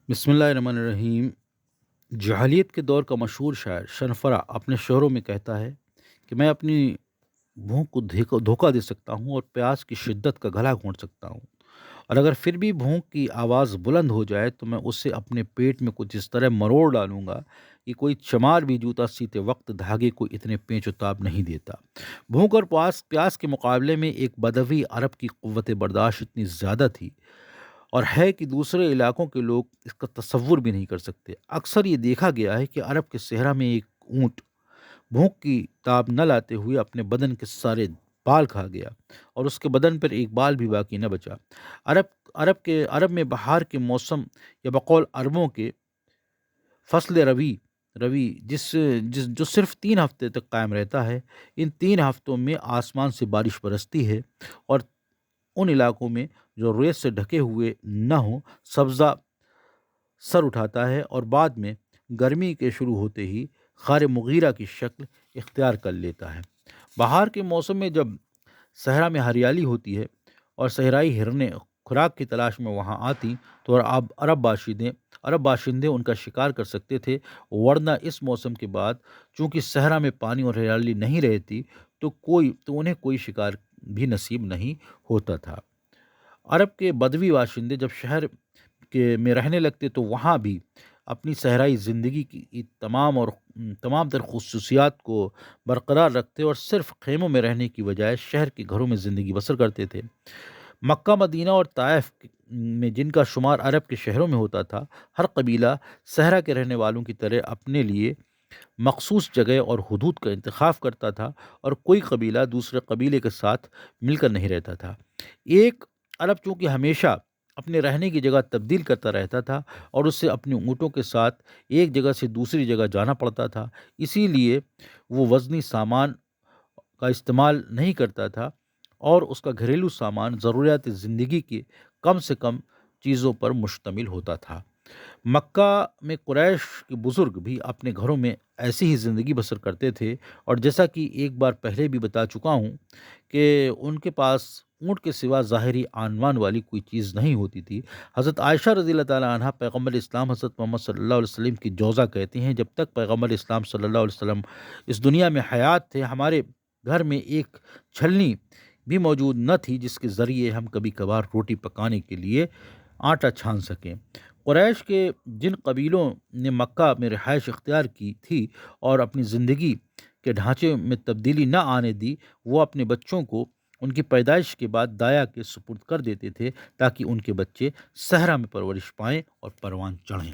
بسم اللہ الرحمن الرحیم۔ جاہلیت کے دور کا مشہور شاعر شنفرا اپنے شعروں میں کہتا ہے کہ میں اپنی بھوک کو دھوکہ دے سکتا ہوں اور پیاس کی شدت کا گلا گھونٹ سکتا ہوں، اور اگر پھر بھی بھوک کی آواز بلند ہو جائے تو میں اسے اپنے پیٹ میں کچھ اس طرح مروڑ ڈالوں گا کہ کوئی چمار بھی جوتا سیتے وقت دھاگے کو اتنے پیچ و تاب نہیں دیتا۔ بھوک اور پیاس کے مقابلے میں ایک بدوی عرب کی قوت برداشت اتنی زیادہ تھی اور ہے کہ دوسرے علاقوں کے لوگ اس کا تصور بھی نہیں کر سکتے۔ اکثر یہ دیکھا گیا ہے کہ عرب کے صحرا میں ایک اونٹ بھوک کی تاب نہ لاتے ہوئے اپنے بدن کے سارے بال کھا گیا اور اس کے بدن پر ایک بال بھی باقی نہ بچا۔ عرب میں بہار کے موسم یا بقول عربوں کے فصل روی جو صرف 3 ہفتے تک قائم رہتا ہے، ان 3 ہفتوں میں آسمان سے بارش برستی ہے اور ان علاقوں میں جو ریت سے ڈھکے ہوئے نہ ہوں سبزہ سر اٹھاتا ہے اور بعد میں گرمی کے شروع ہوتے ہی خار مغیرہ کی شکل اختیار کر لیتا ہے۔ بہار کے موسم میں جب صحرا میں ہریالی ہوتی ہے اور صحرائی ہرنیں خوراک کی تلاش میں وہاں آتی تو عرب باشندے ان کا شکار کر سکتے تھے، ورنہ اس موسم کے بعد چونکہ صحرا میں پانی اور ہریالی نہیں رہتی تو انہیں کوئی شکار بھی نصیب نہیں ہوتا تھا۔ عرب کے بدوی باشندے جب شہر میں رہنے لگتے تو وہاں بھی اپنی صحرائی زندگی کی تمام تر خصوصیات کو برقرار رکھتے اور صرف خیموں میں رہنے کی بجائے شہر کے گھروں میں زندگی بسر کرتے تھے۔ مکہ مدینہ اور طائف میں جن کا شمار عرب کے شہروں میں ہوتا تھا، ہر قبیلہ صحرا کے رہنے والوں کی طرح اپنے لیے مخصوص جگہ اور حدود کا انتخاب کرتا تھا اور کوئی قبیلہ دوسرے قبیلے کے ساتھ مل کر نہیں رہتا تھا۔ ایک عرب چونکہ ہمیشہ اپنے رہنے کی جگہ تبدیل کرتا رہتا تھا اور اسے اپنے اونٹوں کے ساتھ ایک جگہ سے دوسری جگہ جانا پڑتا تھا، اسی لیے وہ وزنی سامان کا استعمال نہیں کرتا تھا اور اس کا گھریلو سامان ضروریات زندگی کی کم سے کم چیزوں پر مشتمل ہوتا تھا۔ مکہ میں قریش کے بزرگ بھی اپنے گھروں میں ایسی ہی زندگی بسر کرتے تھے، اور جیسا کہ ایک بار پہلے بھی بتا چکا ہوں کہ ان کے پاس اونٹ کے سوا ظاہری عنوان والی کوئی چیز نہیں ہوتی تھی۔ حضرت عائشہ رضی اللہ تعالیٰ عنہ پیغمبر اسلام حضرت محمد صلی اللہ علیہ وسلم کی جوزہ کہتی ہیں، جب تک پیغمبر اسلام صلی اللہ علیہ وسلم اس دنیا میں حیات تھے ہمارے گھر میں ایک چھلنی بھی موجود نہ تھی جس کے ذریعے ہم کبھی کبھار روٹی پکانے کے لیے آٹا چھان سکیں۔ قریش کے جن قبیلوں نے مکہ میں رہائش اختیار کی تھی اور اپنی زندگی کے ڈھانچے میں تبدیلی نہ آنے دی، وہ اپنے بچوں کو ان کی پیدائش کے بعد دایا کے سپرد کر دیتے تھے تاکہ ان کے بچے صحرا میں پرورش پائیں اور پروان چڑھیں۔